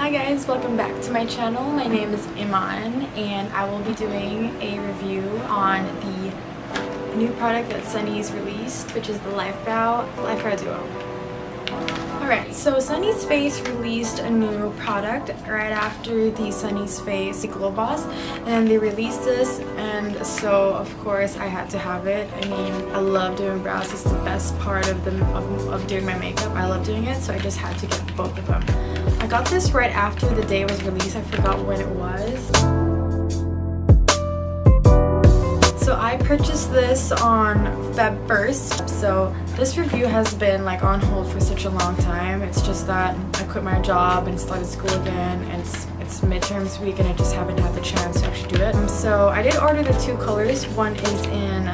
Hi guys, welcome back to my channel. My name is IMAN and I will be doing a review on the new product that Sunnies released, which is the Lifebrow Duo. Alright, so Sunnies Face released a new product right after the Sunnies Face Glow Boss, and they released this, and so of course I had to have it. I mean, I love doing brows. It's the best part of doing my makeup. I love doing it, so I just had to get both of them. I got this right after the day it was released. I forgot when it was. So I purchased this on Feb 1st. So this review has been like on hold for such a long time. It's just that I quit my job and started school again, and it's midterms week and I just haven't had the chance to actually do it. So I did order the two colors. One is in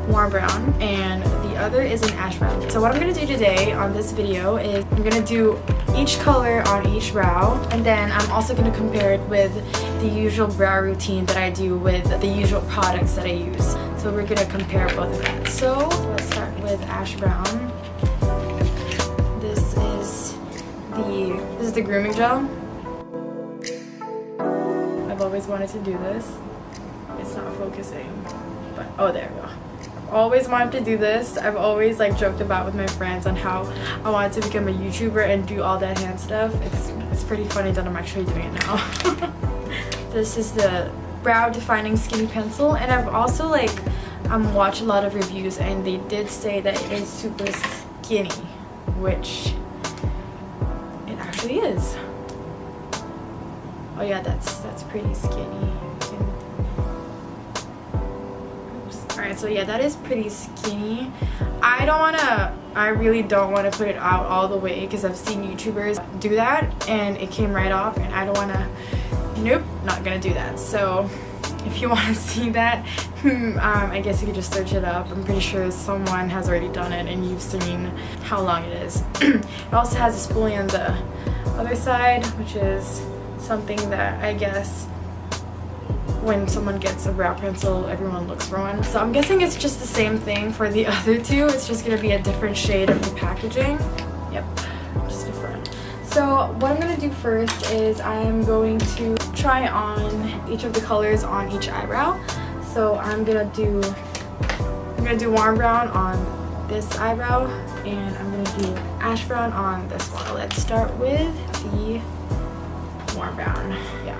warm brown and the other is in ash brown. So what I'm going to do today on this video is I'm going to do each color on each brow, and then I'm also going to compare it with the usual brow routine that I do with the usual products that I use. So we're going to compare both of that. So let's start with ash brown. This is the grooming gel. I've always wanted to do this. It's not focusing, but oh, there we go. Always wanted to do this. I've always like joked about with my friends on how I wanted to become a YouTuber and do all that hand stuff. It's pretty funny that I'm actually doing it now. This is the brow defining skinny pencil, and I've also like watched a lot of reviews and they did say that it is super skinny, which it actually is. Oh yeah, that's pretty skinny. Alright, so yeah, that is pretty skinny. I really don't want to put it out all the way because I've seen YouTubers do that and it came right off, and I don't want to, nope, not gonna do that. So if you want to see that, I guess you could just search it up. I'm pretty sure someone has already done it and you've seen how long it is. It also has a spoolie on the other side, which is something that I guess when someone gets a brow pencil, everyone looks for one. So I'm guessing it's just the same thing for the other two. It's just going to be a different shade of the packaging. Yep, just different. So what I'm going to do first is I am going to try on each of the colors on each eyebrow. So I'm going to do warm brown on this eyebrow, and I'm going to do ash brown on this one. Let's start with the warm brown. Yeah.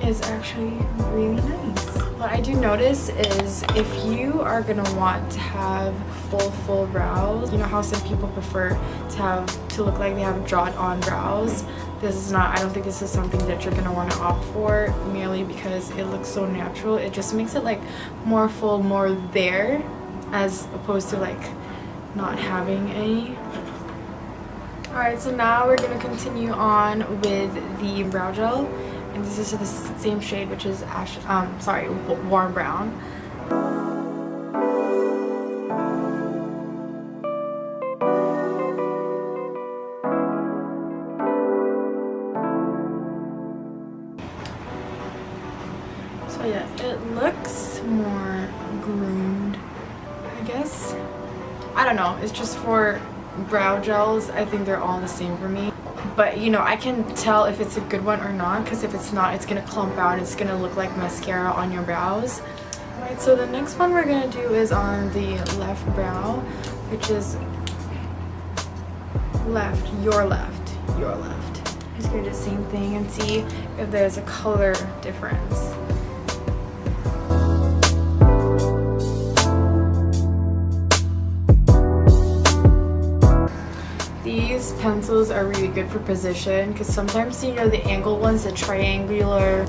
Is actually really nice. What I do notice is if you are gonna want to have full brows, you know how some people prefer to look like they have drawn on brows. This is not, I don't think this is something that you're gonna want to opt for merely because it looks so natural. It just makes it like more full, more there, as opposed to like not having any. Alright, so now we're gonna continue on with the brow gel. And this is the same shade, which is warm brown. So yeah, it looks more groomed, I guess. I don't know, it's just for brow gels. I think they're all the same for me. But you know, I can tell if it's a good one or not, because if it's not, it's gonna clump out. It's gonna look like mascara on your brows. Alright, so the next one we're gonna do is on the left brow, which is your left. I'm just gonna do the same thing and see if there's a color difference. These pencils are really good for position, because sometimes, you know, the angled ones, the triangular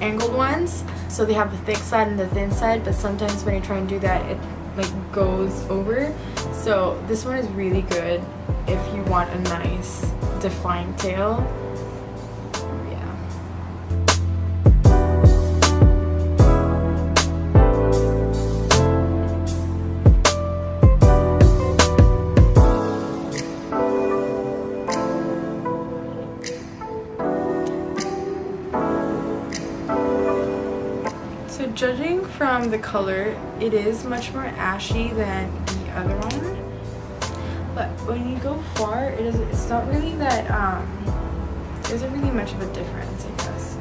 angled ones, So they have the thick side and the thin side, but sometimes when you try and do that, it like goes over. So this one is really good if you want a nice defined tail. So judging from the color, it is much more ashy than the other one. But when you go far, it's not really that, there isn't really much of a difference, I guess.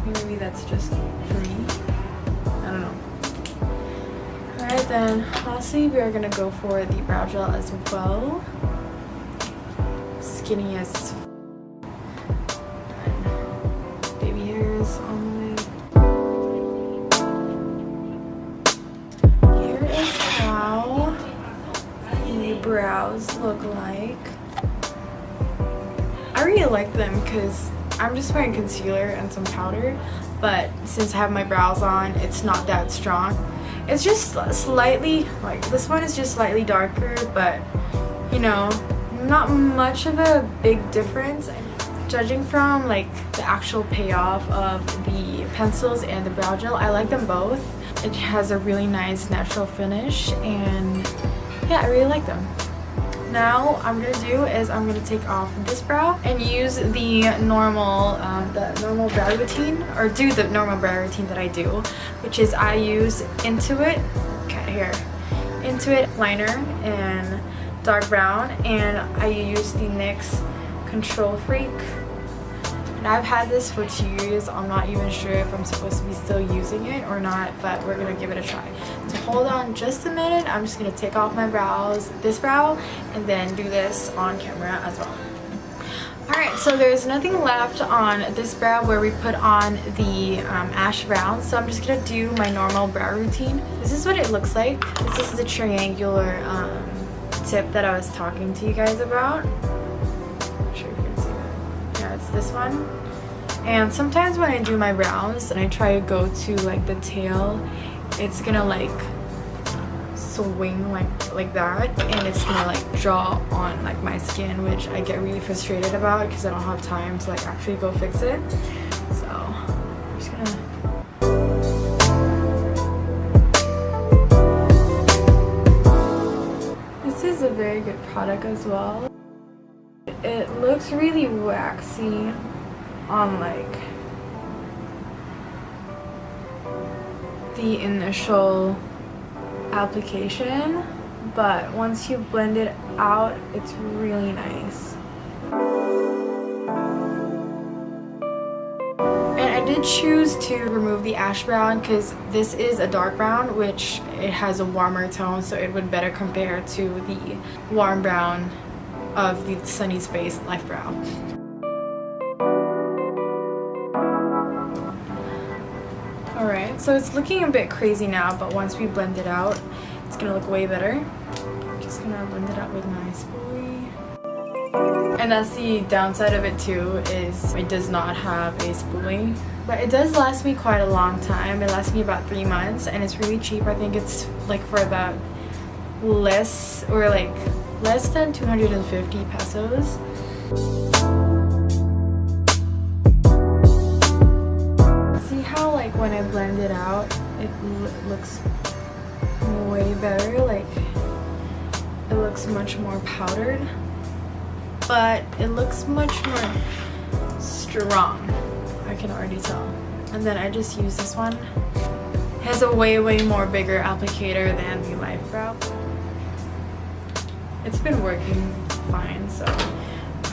Maybe that's just for me. I don't know. Alright then, lastly we are going to go for the brow gel as well. Skinny as baby hairs on the way. Here is how the brows look like. I really like them because I'm just wearing concealer and some powder, but since I have my brows on, it's not that strong. It's just slightly, like this one is just slightly darker, but you know, not much of a big difference. Judging from like the actual payoff of the pencils and the brow gel, I like them both. It has a really nice natural finish, and yeah, I really like them. Now I'm gonna do is I'm gonna take off this brow and use the normal brow routine, or do the normal brow routine that I do, which is I use Intuit liner and dark brown, and I use the NYX Control Freak. And I've had this for 2 years. I'm not even sure if I'm supposed to be still using it or not, but we're gonna give it a try. So hold on just a minute. I'm just gonna take off my brows, this brow, and then do this on camera as well. Alright, so there's nothing left on this brow where we put on the ash brown, so I'm just gonna do my normal brow routine. This is what it looks like. This is the triangular tip that I was talking to you guys about. I'm sure you can see that. Yeah, it's this one. And sometimes when I do my brows and I try to go to like the tail, it's gonna like swing like that, and it's gonna like draw on like my skin, which I get really frustrated about because I don't have time to like actually go fix it. So I'm just gonna a very good product as well. It looks really waxy on like the initial application, but once you blend it out, it's really nice. And I did choose to remove the ash brown because this is a dark brown, which it has a warmer tone, so it would better compare to the warm brown of the Sunnies Face Lifebrow. Alright, so it's looking a bit crazy now, but once we blend it out, it's gonna look way better. I'm just gonna blend it out with my spoolie. And that's the downside of it too, is it does not have a spoolie. But it does last me quite a long time. It lasts me about 3 months, and it's really cheap. I think it's like for about less than 250 pesos. See how like when I blend it out, it looks way better. Like it looks much more powdered, but it looks much more strong. I can already tell. And then I just use this one. It has a way more bigger applicator than the Lifebrow. It's been working fine, so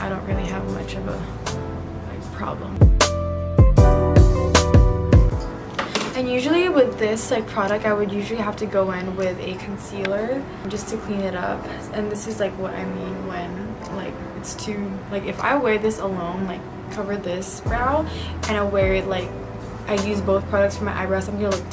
I don't really have much of a problem. And usually with this product, I would usually have to go in with a concealer just to clean it up. And this is like what I mean when it's too, if I wear this alone, cover this brow, and I wear it I use both products for my eyebrows, I'm gonna look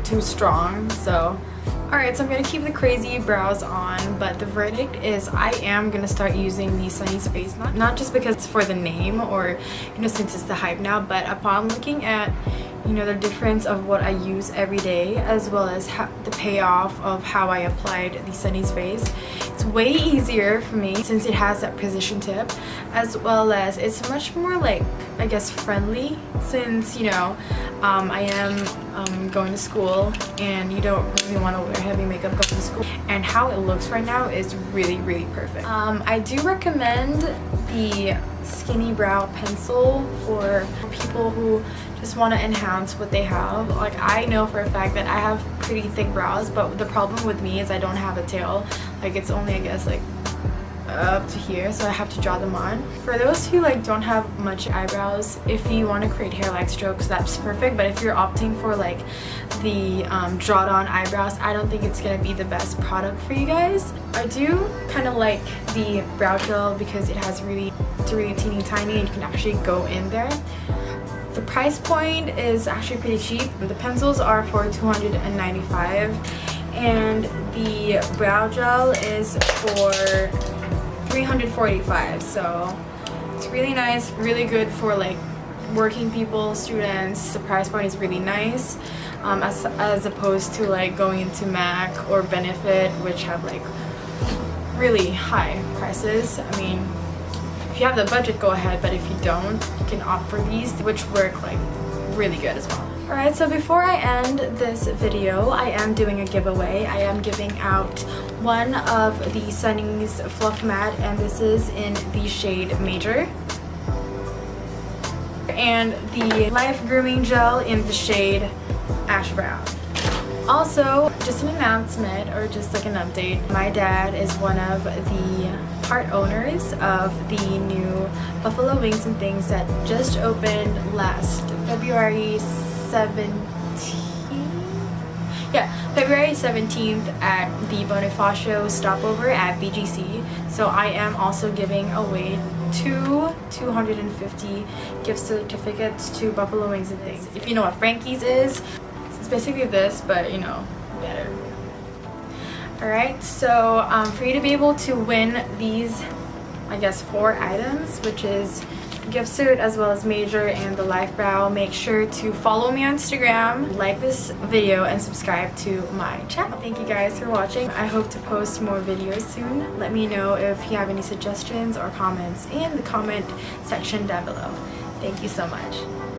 too strong. So alright, so I'm gonna keep the crazy brows on, but the verdict is I am gonna start using the Sunnies Face, not just because it's for the name or since it's the hype now, but upon looking at you know, the difference of what I use every day, as well as the payoff of how I applied the Sunnies Face. It's way easier for me since it has that precision tip, as well as it's much more like, I guess, friendly, since, you know, I am going to school and you don't really want to wear heavy makeup going to school, and how it looks right now is really, really perfect. I do recommend the skinny brow pencil for people who just want to enhance what they have. Like, I know for a fact that I have pretty thick brows, but the problem with me is I don't have a tail. Like, it's only, I guess, like up to here, so I have to draw them on. For those who like don't have much eyebrows, if you want to create hair-like strokes, that's perfect. But if you're opting for like the drawn on eyebrows, I don't think it's gonna be the best product for you guys. I do kind of like the brow gel because it's really teeny tiny and you can actually go in there. The price point is actually pretty cheap. The pencils are for $295 and the brow gel is for $345, so it's really nice, really good for like working people, students. The price point is really nice, as opposed to like going into MAC or Benefit, which have like really high prices. I mean, if you have the budget, go ahead, but if you don't, you can opt for these, which work like really good as well. Alright, so before I end this video, I am doing a giveaway. I am giving out one of the Sunnies Fluff Matte, and this is in the shade Major, and the Life Grooming Gel in the shade Ash Brown. Also, just an announcement, or just like an update, my dad is one of the part owners of the new Buffalo Wings and Things that just opened last February 17th at the Bonifacio stopover at BGC. So I am also giving away 250 gift certificates to Buffalo Wings and Things. If you know what Frankie's is, it's basically this, but you know, better. Alright, so for you to be able to win these, I guess, 4 items, which is gift suit as well as Major and the Life Brow, make sure to follow me on Instagram, like this video, and subscribe to my channel. Thank you guys for watching. I hope to post more videos soon. Let me know if you have any suggestions or comments in the comment section down below. Thank you so much.